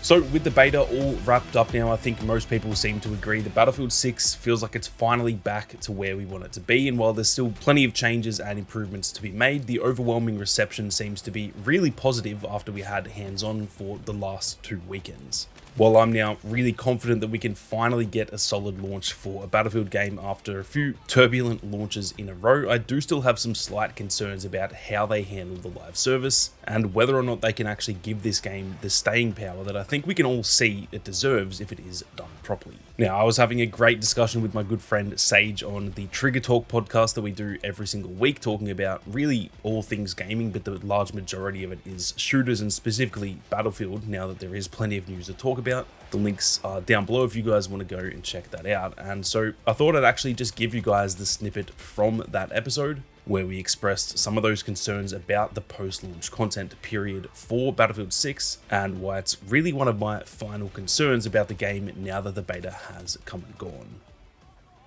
So with the beta all wrapped up now, I think most people seem to agree that Battlefield 6 feels like it's finally back to where we want it to be, and while there's still plenty of changes and improvements to be made, the overwhelming reception seems to be really positive after we had hands-on for the last 2 weekends. While I'm now really confident that we can finally get a solid launch for a Battlefield game after a few turbulent launches in a row, I do still have some slight concerns about how they handle the live service and whether or not they can actually give this game the staying power that I think we can all see it deserves if it is done properly. Now, I was having a great discussion with my good friend Sage on the Trigger Talk podcast that we do every single week, talking about really all things gaming, but the large majority of it is shooters and specifically Battlefield, now that there is plenty of news to talk about. The links are down below if you guys want to go and check that out. And so I thought I'd actually just give you guys the snippet from that episode where we expressed some of those concerns about the post-launch content period for Battlefield 6 and why it's really one of my final concerns about the game now that the beta has come and gone.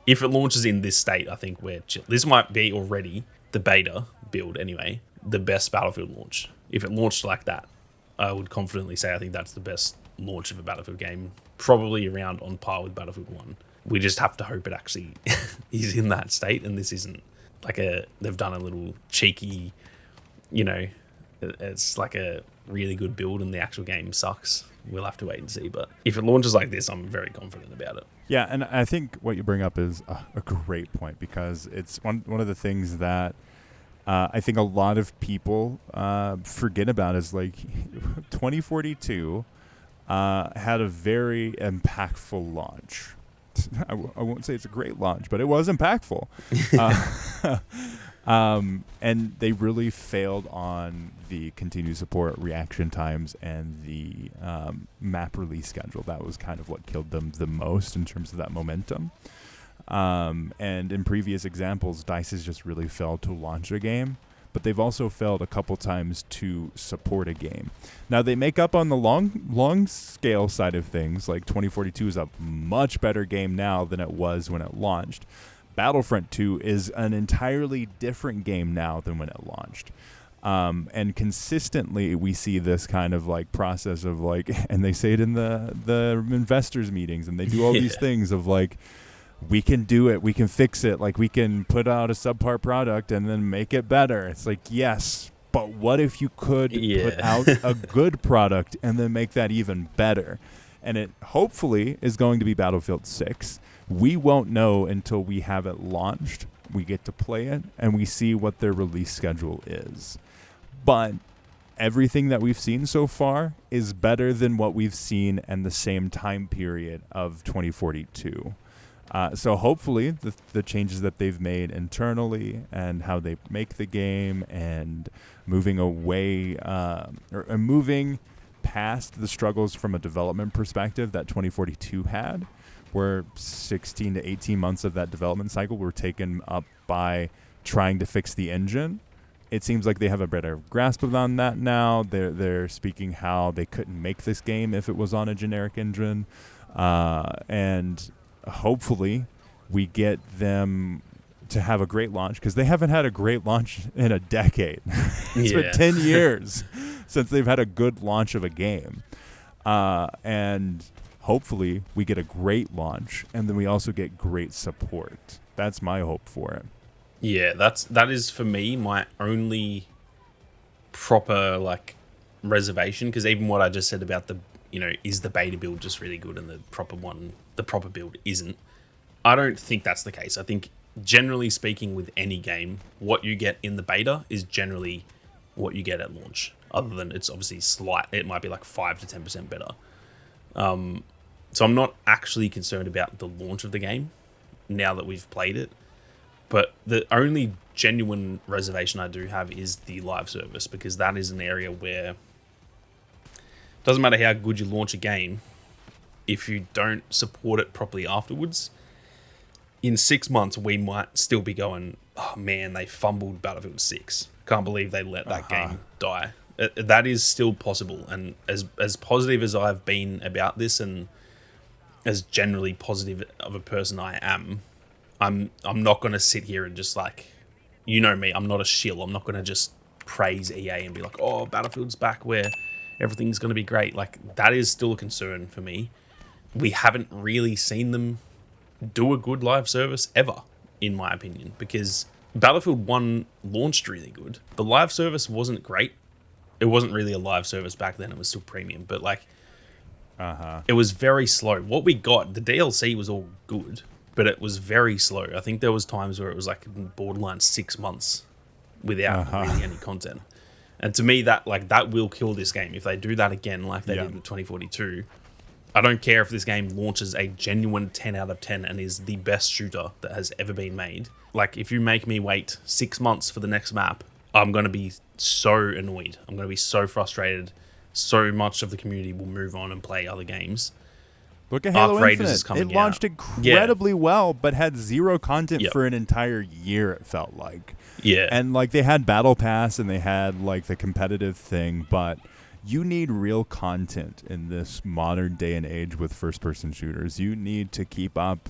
If it launches in this state, I think we're chill. This might be already the beta build anyway, the best Battlefield launch. If it launched like that, I would confidently say I think that's the best launch of a Battlefield game, probably around on par with Battlefield 1. We just have to hope it actually is in that state, and this isn't like they've done a little cheeky, it's like a really good build and the actual game sucks. We'll have to wait and see, but if it launches like this, I'm very confident about it. Yeah, and I think what you bring up is a great point, because it's one of the things that I think a lot of people forget about is like 2042 had a very impactful launch. I won't say it's a great launch, but it was impactful. And they really failed on the continued support, reaction times, and the map release schedule. That was kind of what killed them the most in terms of that momentum. And in previous examples, DICE has just really failed to launch a game, but they've also failed a couple times to support a game. Now, they make up on the long scale side of things. Like 2042 is a much better game now than it was when it launched. Battlefront 2 is an entirely different game now than when it launched. And consistently we see this kind of like process of like, and they say it in the investors meetings, and they do all these things of like, we can do it, we can fix it, like we can put out a subpar product and then make it better. It's like, yes, but what if you could put out a good product and then make that even better? And it hopefully is going to be Battlefield 6. We won't know until we have it launched, we get to play it, and we see what their release schedule is. But everything that we've seen so far is better than what we've seen in the same time period of 2042. So hopefully the changes that they've made internally and how they make the game and moving away or moving past the struggles from a development perspective that 2042 had, where 16 to 18 months of that development cycle were taken up by trying to fix the engine. It seems like they have a better grasp on that now. They're speaking how they couldn't make this game if it was on a generic engine. And hopefully we get them to have a great launch, because they haven't had a great launch in a decade. It's been 10 years since they've had a good launch of a game. And hopefully we get a great launch, and then we also get great support. That's my hope for it. Yeah, that is for me my only proper like reservation, because even what I just said about the is the beta build just really good and the proper build isn't. I don't think that's the case. I think generally speaking with any game, what you get in the beta is generally what you get at launch, other than it's obviously slight. It might be like 5 to 10% better. So I'm not actually concerned about the launch of the game now that we've played it. But the only genuine reservation I do have is the live service, because that is an area where it doesn't matter how good you launch a game, if you don't support it properly afterwards, in 6 months we might still be going, oh man, they fumbled Battlefield 6. Can't believe they let that game die. That is still possible. And as positive as I've been about this, and as generally positive of a person I am, I'm not going to sit here and just like, me, I'm not a shill. I'm not going to just praise EA and be like, oh, Battlefield's back where everything's going to be great. Like, that is still a concern for me. We haven't really seen them do a good live service ever, in my opinion, because Battlefield 1 launched really good. The live service wasn't great. It wasn't really a live service back then. It was still premium, but like, it was very slow. What we got, the DLC was all good, but it was very slow. I think there was times where it was like borderline 6 months without really any content. And to me, that will kill this game. If they do that again, like they did with 2042, I don't care if this game launches a genuine 10 out of 10 and is the best shooter that has ever been made. Like, if you make me wait 6 months for the next map, I'm going to be so annoyed. I'm going to be so frustrated. So much of the community will move on and play other games. Look at Halo Infinite. It launched incredibly well, but had zero content for an entire year, it felt like. Yeah. And like, they had Battle Pass and they had like the competitive thing, but you need real content in this modern day and age with first-person shooters. You need to keep up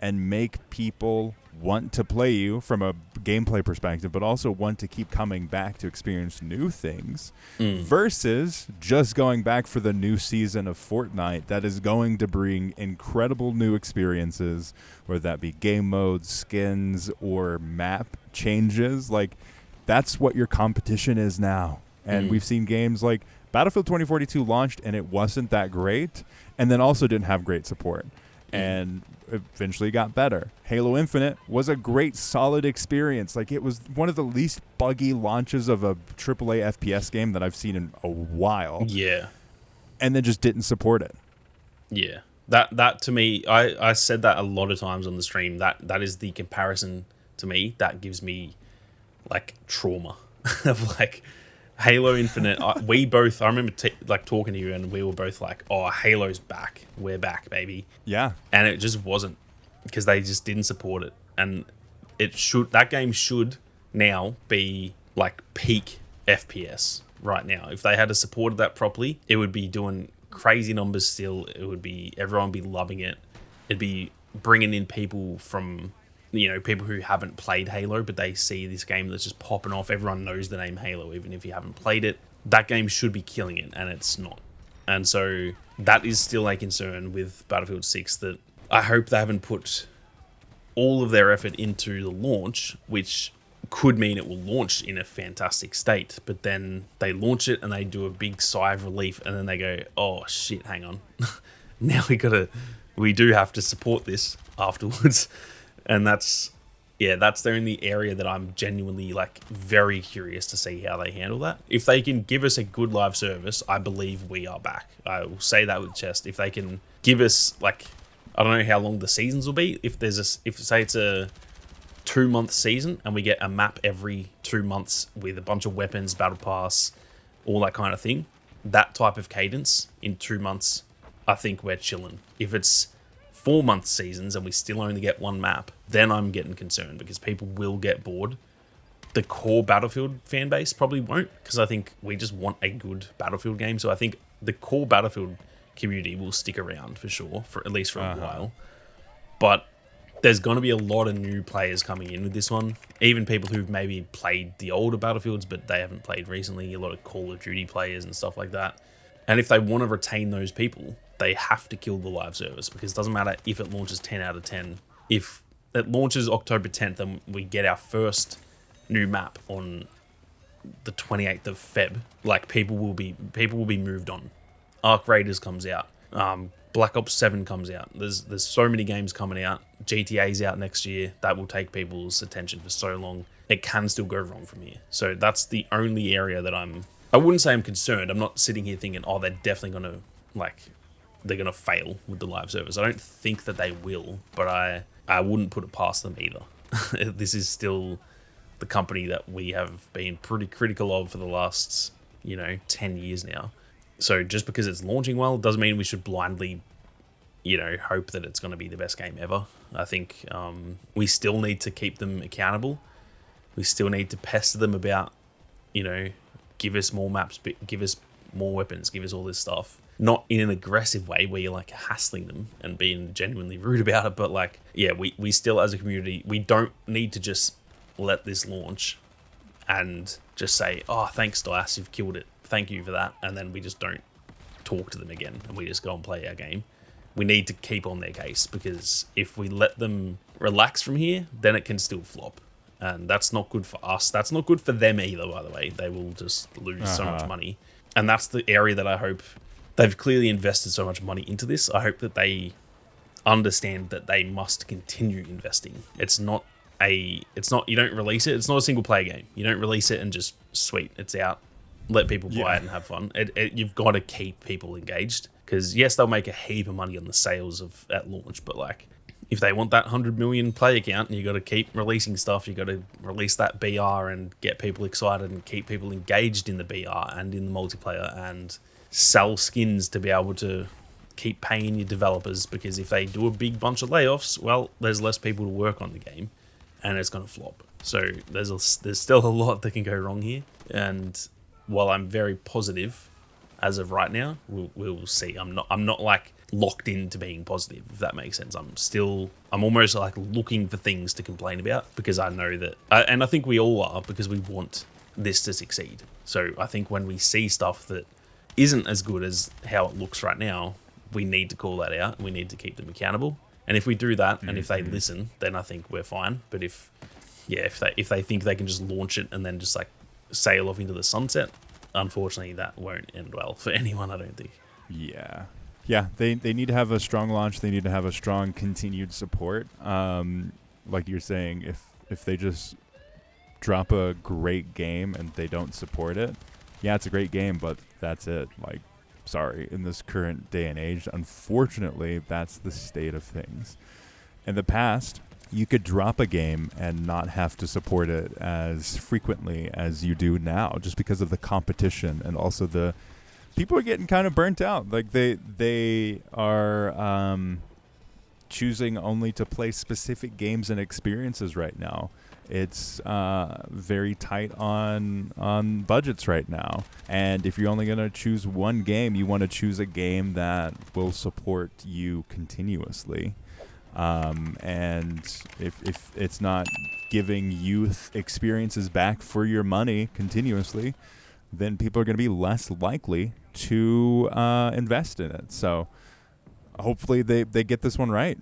and make people want to play you from a gameplay perspective, but also want to keep coming back to experience new things versus just going back for the new season of Fortnite that is going to bring incredible new experiences, whether that be game modes, skins, or map changes. Like, that's what your competition is now. And we've seen games like Battlefield 2042 launched and it wasn't that great, and then also didn't have great support. And eventually got better. Halo Infinite was a great, solid experience. Like, it was one of the least buggy launches of a AAA FPS game that I've seen in a while. Yeah. And then just didn't support it. Yeah. That to me, I said that a lot of times on the stream. That is the comparison to me that gives me, like, trauma of, like, Halo Infinite. I remember talking to you, and we were both like, "Oh, Halo's back. We're back, baby." Yeah. And it just wasn't, because they just didn't support it. And that game should now be like peak FPS right now. If they had supported that properly, it would be doing crazy numbers still. Everyone would be loving it. It'd be bringing in people from, people who haven't played Halo, but they see this game that's just popping off. Everyone knows the name Halo, even if you haven't played it. That game should be killing it, and it's not. And so that is still a concern with Battlefield 6, that I hope they haven't put all of their effort into the launch, which could mean it will launch in a fantastic state, but then they launch it and they do a big sigh of relief, and then they go, "Oh shit, hang on. Now we do have to support this afterwards." And that's the only area that I'm genuinely, like, very curious to see how they handle that. If they can give us a good live service, I believe we are back. I will say that with chest. If they can give us, like, I don't know how long the seasons will be. If say it's a 2-month season and we get a map every 2 months with a bunch of weapons, battle pass, all that kind of thing, that type of cadence in 2 months, I think we're chilling. If it's 4-month seasons and we still only get one map, then I'm getting concerned, because people will get bored. The core Battlefield fan base probably won't, because I think we just want a good Battlefield game. So I think the core Battlefield community will stick around for sure, for at least for a while. But there's going to be a lot of new players coming in with this one. Even people who've maybe played the older Battlefields, but they haven't played recently. A lot of Call of Duty players and stuff like that. And if they want to retain those people, they have to kill the live service, because it doesn't matter if it launches 10 out of 10. If it launches October 10th and we get our first new map on the 28th of Feb, like, people will be moved on. Arc Raiders comes out. Black Ops 7 comes out. There's so many games coming out. GTA's out next year. That will take people's attention for so long. It can still go wrong from here. So that's the only area that I wouldn't say I'm concerned. I'm not sitting here thinking, oh, they're definitely going to, like, they're going to fail with the live service. I don't think that they will, but I wouldn't put it past them either. This is still the company that we have been pretty critical of for the last, 10 years now. So just because it's launching well doesn't mean we should blindly, hope that it's going to be the best game ever. I think we still need to keep them accountable. We still need to pester them about, give us more maps, give us more weapons, give us all this stuff. Not in an aggressive way where you're, like, hassling them and being genuinely rude about it, but, like, yeah, we still, as a community, we don't need to just let this launch and just say, "Oh, thanks, DICE, you've killed it. thank you for that, and then we just don't talk to them again and we just go and play our game. We need to keep on their case, because if we let them relax from here, then it can still flop. And that's not good for us. That's not good for them either, by the way. They will just lose so much money. And that's the area that I hope they've clearly invested so much money into this. I hope that they understand that they must continue investing. You don't release it. It's not a single player game. You don't release it and just sweet, it's out. Let people buy it and have fun. You've got to keep people engaged, because yes, they'll make a heap of money on the sales at launch, but like, if they want that 100 million player count, you got to keep releasing stuff. You got to release that BR and get people excited and keep people engaged in the BR and in the multiplayer, and sell skins to be able to keep paying your developers, because if they do a big bunch of layoffs, well, there's less people to work on the game and it's going to flop. So there's still a lot that can go wrong here. And while I'm very positive as of right now, we'll see. I'm not like locked into being positive, if that makes sense. I'm almost like looking for things to complain about, because I know that, and I think we all are, because we want this to succeed. So I think when we see stuff that isn't as good as how it looks right now, we need to call that out and we need to keep them accountable. And if we do that, and if they listen, then I think we're fine. But if they think they can just launch it and then just like sail off into the sunset, unfortunately that won't end well for anyone, I don't think. Yeah, they need to have a strong launch. They need to have a strong continued support. Like you're saying, if they just drop a great game and they don't support it, yeah, it's a great game, but that's it. Like, sorry, in this current day and age, unfortunately, that's the state of things. In the past, you could drop a game and not have to support it as frequently as you do now, just because of the competition, and also the people are getting kind of burnt out. Like they are choosing only to play specific games and experiences right now. It's very tight on budgets right now. And if you're only going to choose one game, you want to choose a game that will support you continuously. And if it's not giving youth experiences back for your money continuously, then people are going to be less likely to invest in it. So hopefully they get this one right.